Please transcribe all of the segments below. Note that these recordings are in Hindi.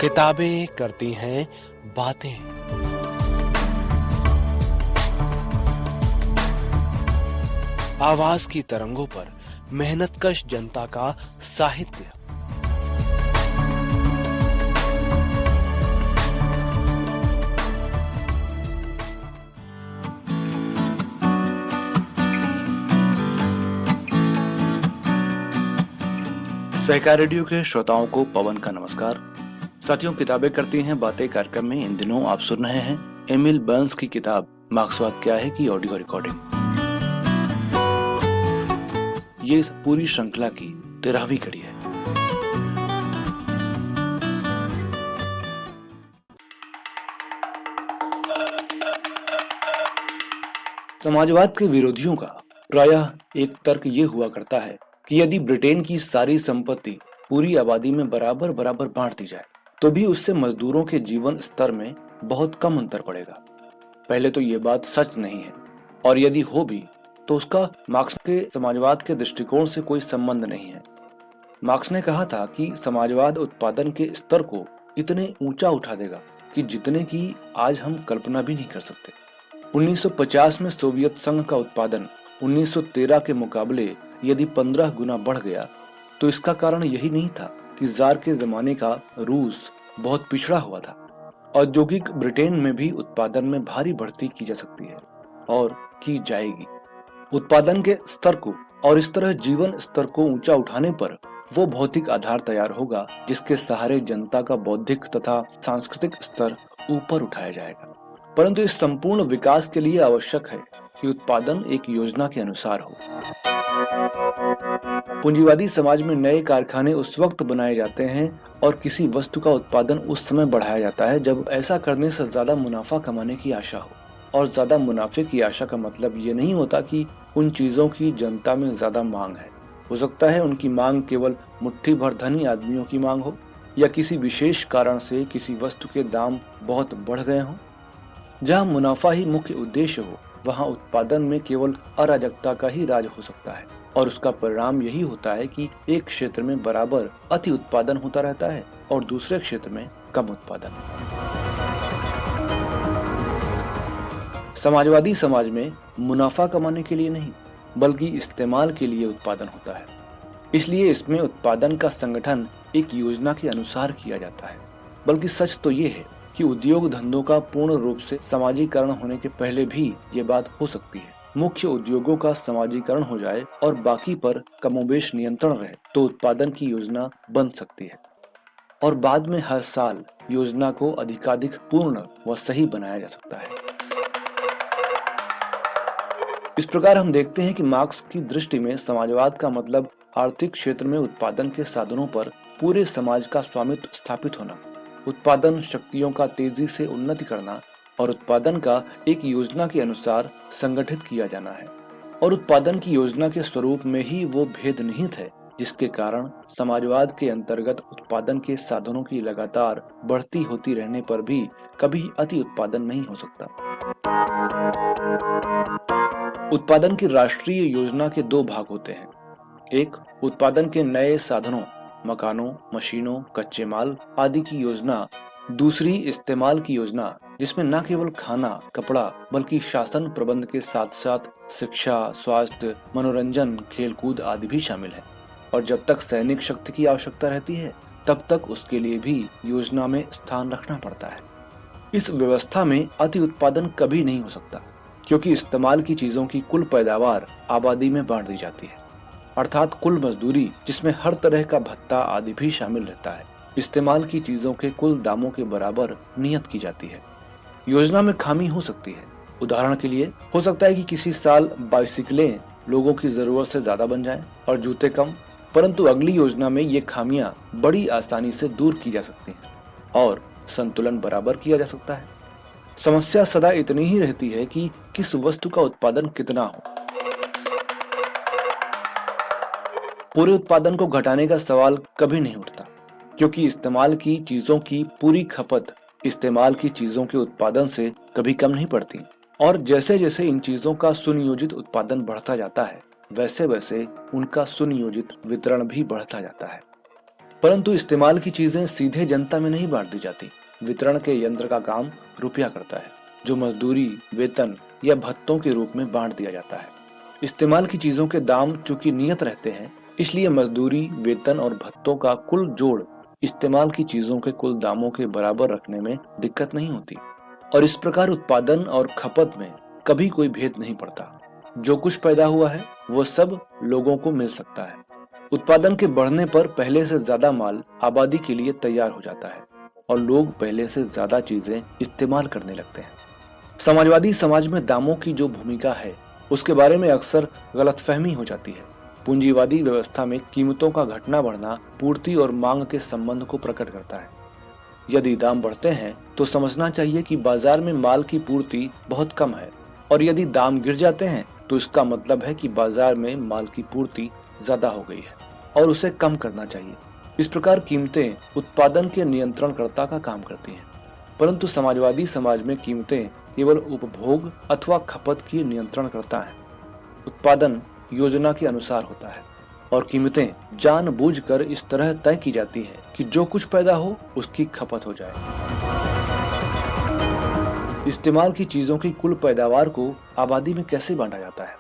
किताबें करती हैं बातें। आवाज की तरंगों पर मेहनतकश जनता का साहित्य। सहकार रेडियो के श्रोताओं को पवन का नमस्कार। साथियों, किताबें करती हैं बातें कार्यक्रम में इन दिनों आप सुन रहे हैं एमिल बर्न्स की किताब मार्क्सवाद क्या है की ऑडियो रिकॉर्डिंग। ये इस पूरी श्रृंखला की 13वीं कड़ी है। समाजवाद के विरोधियों का प्रायः एक तर्क ये हुआ करता है कि यदि ब्रिटेन की सारी संपत्ति पूरी आबादी में बराबर बराबर बांट दी जाए तो भी उससे मजदूरों के जीवन स्तर में बहुत कम अंतर पड़ेगा। पहले तो ये बात सच नहीं है, और यदि हो भी तो उसका मार्क्स के समाजवाद के दृष्टिकोण से कोई संबंध नहीं है। मार्क्स ने कहा था कि समाजवाद उत्पादन के स्तर को इतने ऊंचा उठा देगा कि जितने की आज हम कल्पना भी नहीं कर सकते। 1950 में सोवियत संघ का उत्पादन 1913 के मुकाबले यदि 15 गुना बढ़ गया तो इसका कारण यही नहीं था कि जार के जमाने का रूस बहुत पिछड़ा हुआ था। औद्योगिक ब्रिटेन में भी उत्पादन में भारी बढ़ती की जा सकती है और की जाएगी। उत्पादन के स्तर को और इस तरह जीवन स्तर को ऊंचा उठाने पर वो भौतिक आधार तैयार होगा जिसके सहारे जनता का बौद्धिक तथा सांस्कृतिक स्तर ऊपर उठाया जाएगा। परंतु इस संपूर्ण विकास के लिए आवश्यक है कि उत्पादन एक योजना के अनुसार हो। पूंजीवादी समाज में नए कारखाने उस वक्त बनाए जाते हैं और किसी वस्तु का उत्पादन उस समय बढ़ाया जाता है जब ऐसा करने से ज्यादा मुनाफा कमाने की आशा हो। और ज्यादा मुनाफे की आशा का मतलब ये नहीं होता कि उन चीजों की जनता में ज्यादा मांग है। हो सकता है उनकी मांग केवल मुट्ठी भर धनी आदमियों की मांग हो, या किसी विशेष कारण से किसी वस्तु के दाम बहुत बढ़ गए हों। जहाँ मुनाफा ही मुख्य उद्देश्य हो वहाँ उत्पादन में केवल अराजकता का ही राज हो सकता है, और उसका परिणाम यही होता है कि एक क्षेत्र में बराबर अति उत्पादन होता रहता है और दूसरे क्षेत्र में कम उत्पादन। समाजवादी समाज में मुनाफा कमाने के लिए नहीं बल्कि इस्तेमाल के लिए उत्पादन होता है। इसलिए इसमें उत्पादन का संगठन एक योजना के अनुसार किया जाता है। बल्कि सच तो ये है कि उद्योग धंधों का पूर्ण रूप से समाजीकरण होने के पहले भी ये बात हो सकती है। मुख्य उद्योगों का समाजीकरण हो जाए और बाकी पर कमोबेश नियंत्रण रहे तो उत्पादन की योजना बन सकती है, और बाद में हर साल योजना को अधिकाधिक पूर्ण व सही बनाया जा सकता है। इस प्रकार हम देखते हैं कि मार्क्स की दृष्टि में समाजवाद का मतलब आर्थिक क्षेत्र में उत्पादन के साधनों पर पूरे समाज का स्वामित्व स्थापित होना, उत्पादन शक्तियों का तेजी से उन्नति करना और उत्पादन का एक योजना के अनुसार संगठित किया जाना है। और उत्पादन की योजना के स्वरूप में ही वो भेद निहित है जिसके कारण समाजवाद के अंतर्गत उत्पादन के साधनों की लगातार बढ़ती होती रहने पर भी कभी अति उत्पादन नहीं हो सकता। उत्पादन की राष्ट्रीय योजना के दो भाग होते हैं। एक, उत्पादन के नए साधनों, मकानों, मशीनों, कच्चे माल आदि की योजना। दूसरी, इस्तेमाल की योजना, जिसमें न केवल खाना, कपड़ा बल्कि शासन प्रबंध के साथ साथ शिक्षा, स्वास्थ्य, मनोरंजन, खेलकूद आदि भी शामिल है। और जब तक सैनिक शक्ति की आवश्यकता रहती है तब तक उसके लिए भी योजना में स्थान रखना पड़ता है। इस व्यवस्था में अति उत्पादन कभी नहीं हो सकता, क्योंकि इस्तेमाल की चीजों की कुल पैदावार आबादी में बांट दी जाती है, अर्थात कुल मजदूरी जिसमें हर तरह का भत्ता आदि भी शामिल रहता है इस्तेमाल की चीजों के कुल दामों के बराबर नियत की जाती है। योजना में खामी हो सकती है। उदाहरण के लिए हो सकता है कि किसी साल बाइसिकलें लोगों की जरूरत से ज्यादा बन जाएं और जूते कम, परंतु अगली योजना में ये खामियां बड़ी आसानी से दूर की जा सकती हैं और संतुलन बराबर किया जा सकता है। समस्या सदा इतनी ही रहती है कि किस वस्तु का उत्पादन कितना हो। पूरे उत्पादन को घटाने का सवाल कभी नहीं उठता, क्योंकि इस्तेमाल की चीजों की पूरी खपत इस्तेमाल की चीजों के उत्पादन से कभी कम नहीं पड़ती। और जैसे जैसे इन चीजों का सुनियोजित उत्पादन बढ़ता जाता है वैसे वैसे उनका सुनियोजित वितरण भी बढ़ता जाता है। परंतु इस्तेमाल की चीजें सीधे जनता में नहीं बांट दी जाती। वितरण के यंत्र का काम रुपया करता है, जो मजदूरी, वेतन या भत्तों के रूप में बांट दिया जाता है। इस्तेमाल की चीजों के दाम चूंकि नियत रहते हैं, इसलिए मजदूरी, वेतन और भत्तों का कुल जोड़ इस्तेमाल की चीजों के कुल दामों के बराबर रखने में दिक्कत नहीं होती, और इस प्रकार उत्पादन और खपत में कभी कोई भेद नहीं पड़ता। जो कुछ पैदा हुआ है वो सब लोगों को मिल सकता है। उत्पादन के बढ़ने पर पहले से ज्यादा माल आबादी के लिए तैयार हो जाता है और लोग पहले से ज्यादा चीजें इस्तेमाल करने लगते हैं। समाजवादी समाज में दामों की जो भूमिका है उसके बारे में अक्सर गलतफहमी हो जाती है। पूंजीवादी व्यवस्था में कीमतों का घटना बढ़ना पूर्ति और मांग के संबंध को प्रकट करता है। यदि दाम बढ़ते हैं तो समझना चाहिए कि बाजार में माल की पूर्ति बहुत कम है, और यदि दाम गिर जाते हैं तो इसका मतलब है कि बाजार में माल की पूर्ति ज्यादा हो गई है और उसे कम करना चाहिए। इस प्रकार कीमतें उत्पादन के नियंत्रणकर्ता का काम करती हैं, परंतु समाजवादी समाज में कीमतें केवल उपभोग अथवा खपत की नियंत्रणकर्ता हैं। उत्पादन योजना के अनुसार होता है और कीमतें जानबूझकर इस तरह तय की जाती हैं कि जो कुछ पैदा हो उसकी खपत हो जाए। इस्तेमाल की चीजों की कुल पैदावार को आबादी में कैसे बांटा जाता है?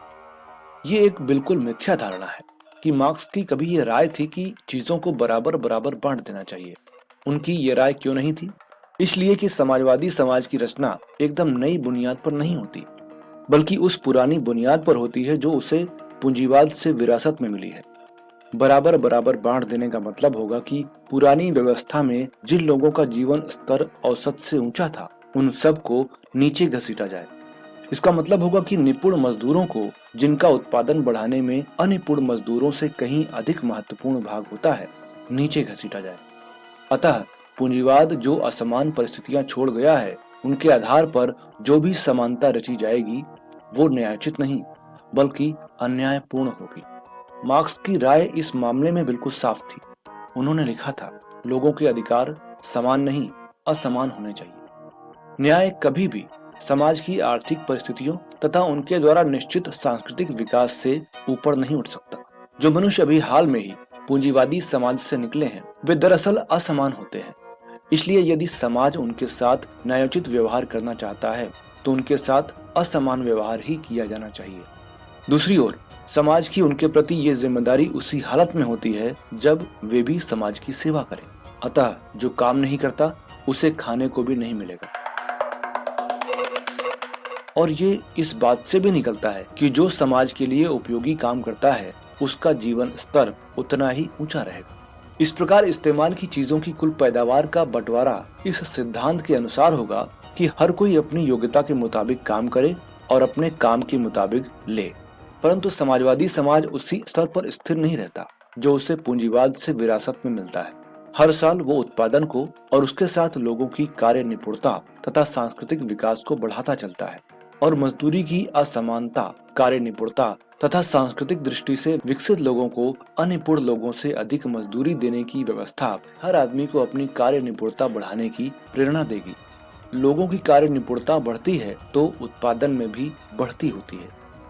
ये एक बिल्कुल मिथ्या धारणा है कि मार्क्स की कभी ये राय थी कि चीजों को बराबर बराबर बांट देना चाहिए। उनकी ये राय क्यों नहीं थी? इसलिए कि समाजवादी समाज की रचना एकदम नई बुनियाद पर नहीं होती, बल्कि उस पुरानी बुनियाद पर होती है जो उसे पूंजीवाद से विरासत में मिली है। बराबर बराबर बांट देने का मतलब होगा कि पुरानी व्यवस्था में जिन लोगों का जीवन स्तर औसत से ऊंचा था उन सब को नीचे घसीटा जाए। इसका मतलब होगा कि निपुण मजदूरों को, जिनका उत्पादन बढ़ाने में अनिपुण मजदूरों से कहीं अधिक महत्वपूर्ण भाग होता है, नीचे घसीटा जाए। अतः पूंजीवाद जो असमान परिस्थितियां छोड़ गया है, उनके आधार पर जो भी समानता रची जाएगी वो न्यायोचित नहीं बल्कि अन्यायपूर्ण होगी। मार्क्स की राय इस मामले में बिल्कुल साफ थी। उन्होंने लिखा था, लोगों के अधिकार समान नहीं असमान होने चाहिए। न्याय कभी भी समाज की आर्थिक परिस्थितियों तथा उनके द्वारा निश्चित सांस्कृतिक विकास से ऊपर नहीं उठ सकता। जो मनुष्य अभी हाल में ही पूंजीवादी समाज से निकले हैं वे दरअसल असमान होते हैं। इसलिए यदि समाज उनके साथ न्यायोचित व्यवहार करना चाहता है तो उनके साथ असमान व्यवहार ही किया जाना चाहिए। दूसरी ओर समाज की उनके प्रति ये जिम्मेदारी उसी हालत में होती है जब वे भी समाज की सेवा करें। अतः जो काम नहीं करता उसे खाने को भी नहीं मिलेगा। और ये इस बात से भी निकलता है कि जो समाज के लिए उपयोगी काम करता है उसका जीवन स्तर उतना ही ऊंचा रहेगा। इस प्रकार इस्तेमाल की चीजों की कुल पैदावार का बंटवारा इस सिद्धांत के अनुसार होगा कि हर कोई अपनी योग्यता के मुताबिक काम करे और अपने काम के मुताबिक ले। परंतु समाजवादी समाज उसी स्तर पर स्थिर नहीं रहता जो उसे पूंजीवाद से विरासत में मिलता है। हर साल वो उत्पादन को और उसके साथ लोगों की कार्य निपुणता तथा सांस्कृतिक विकास को बढ़ाता चलता है, और मजदूरी की असमानता, कार्य निपुणता तथा सांस्कृतिक दृष्टि से विकसित लोगों को अनिपुण लोगों से अधिक मजदूरी देने की व्यवस्था हर आदमी को अपनी कार्य निपुणता बढ़ाने की प्रेरणा देगी। लोगों की कार्य निपुणता बढ़ती है तो उत्पादन में भी बढ़ती होती है।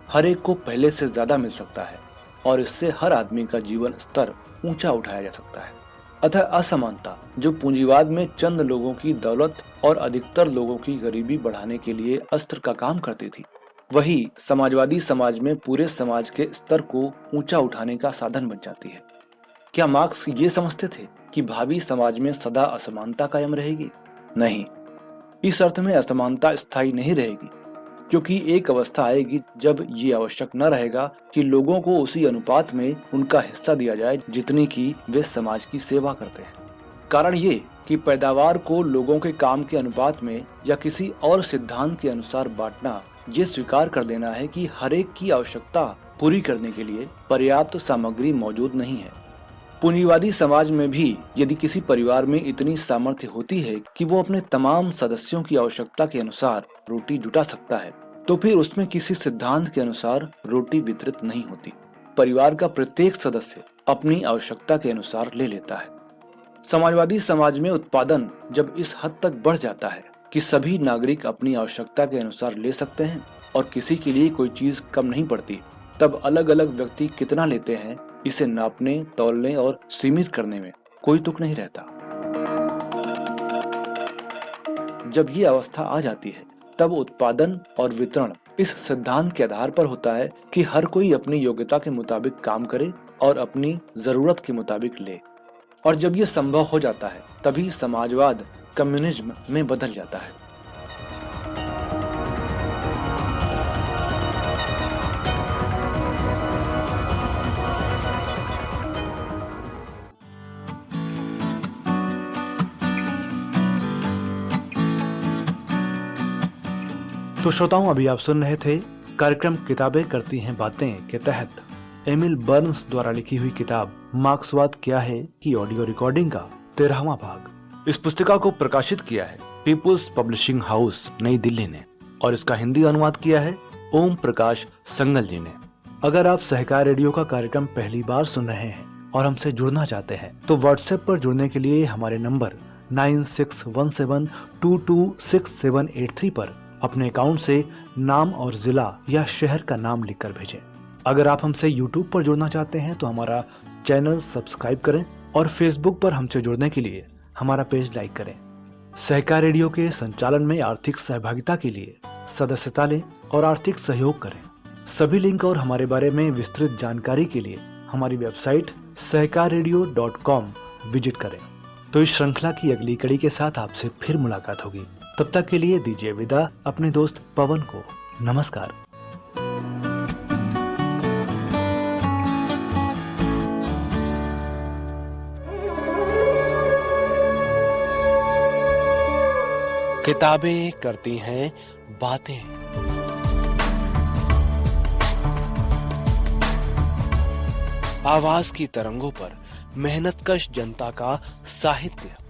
हर एक को पहले से ज्यादा मिल सकता है और इससे हर आदमी का जीवन स्तर ऊंचा उठाया जा सकता है। अतः असमानता जो पूंजीवाद में चंद लोगों की दौलत और अधिकतर लोगों की गरीबी बढ़ाने के लिए अस्त्र का काम करती थी, वही समाजवादी समाज में पूरे समाज के स्तर को ऊंचा उठाने का साधन बन जाती है। क्या मार्क्स ये समझते थे कि भावी समाज में सदा असमानता कायम रहेगी? नहीं, इस अर्थ में असमानता स्थायी नहीं रहेगी, क्योंकि एक अवस्था आएगी जब ये आवश्यक न रहेगा कि लोगों को उसी अनुपात में उनका हिस्सा दिया जाए जितनी की वे समाज की सेवा करते हैं। कारण ये कि पैदावार को लोगों के काम के अनुपात में या किसी और सिद्धांत के अनुसार बांटना ये स्वीकार कर लेना है कि हर एक की आवश्यकता पूरी करने के लिए पर्याप्त सामग्री मौजूद नहीं है। पूंजीवादी समाज में भी यदि किसी परिवार में इतनी सामर्थ्य होती है कि वो अपने तमाम सदस्यों की आवश्यकता के अनुसार रोटी जुटा सकता है, तो फिर उसमें किसी सिद्धांत के अनुसार रोटी वितरित नहीं होती। परिवार का प्रत्येक सदस्य अपनी आवश्यकता के अनुसार ले लेता है। समाजवादी समाज में उत्पादन जब इस हद तक बढ़ जाता है कि सभी नागरिक अपनी आवश्यकता के अनुसार ले सकते हैं और किसी के लिए कोई चीज कम नहीं पड़ती, तब अलग अलग व्यक्ति कितना लेते हैं इसे नापने, तौलने और सीमित करने में कोई तुक नहीं रहता। जब ये अवस्था आ जाती है तब उत्पादन और वितरण इस सिद्धांत के आधार पर होता है कि हर कोई अपनी योग्यता के मुताबिक काम करे और अपनी जरूरत के मुताबिक ले। और जब ये संभव हो जाता है तभी समाजवाद कम्युनिज्म में बदल जाता है। तो श्रोताओं, अभी आप सुन रहे थे कार्यक्रम किताबें करती हैं बातें के तहत एमिल बर्न्स द्वारा लिखी हुई किताब मार्क्सवाद क्या है की ऑडियो रिकॉर्डिंग का 13वां भाग। इस पुस्तिका को प्रकाशित किया है पीपुल्स पब्लिशिंग हाउस नई दिल्ली ने और इसका हिंदी अनुवाद किया है ओम प्रकाश संगल जी ने। अगर आप सहकार रेडियो का कार्यक्रम पहली बार सुन रहे हैं और हमसे जुड़ना चाहते हैं तो व्हाट्सएप पर जुड़ने के लिए हमारे नंबर 9617226783 पर अपने अकाउंट से नाम और जिला या शहर का नाम लिखकर भेजें। अगर आप हमसे YouTube पर जुड़ना चाहते हैं तो हमारा चैनल सब्सक्राइब करें और Facebook पर हमसे जुड़ने के लिए हमारा पेज लाइक करें। सहकार रेडियो के संचालन में आर्थिक सहभागिता के लिए सदस्यता लें और आर्थिक सहयोग करें। सभी लिंक और हमारे बारे में विस्तृत जानकारी के लिए हमारी वेबसाइट सहकाररेडियो.com विजिट करें। तो इस श्रृंखला की अगली कड़ी के साथ आपसे फिर मुलाकात होगी। तब तक के लिए दीजिए विदा अपने दोस्त पवन को। नमस्कार। किताबें करती हैं बातें। आवाज की तरंगों पर मेहनतकश जनता का साहित्य।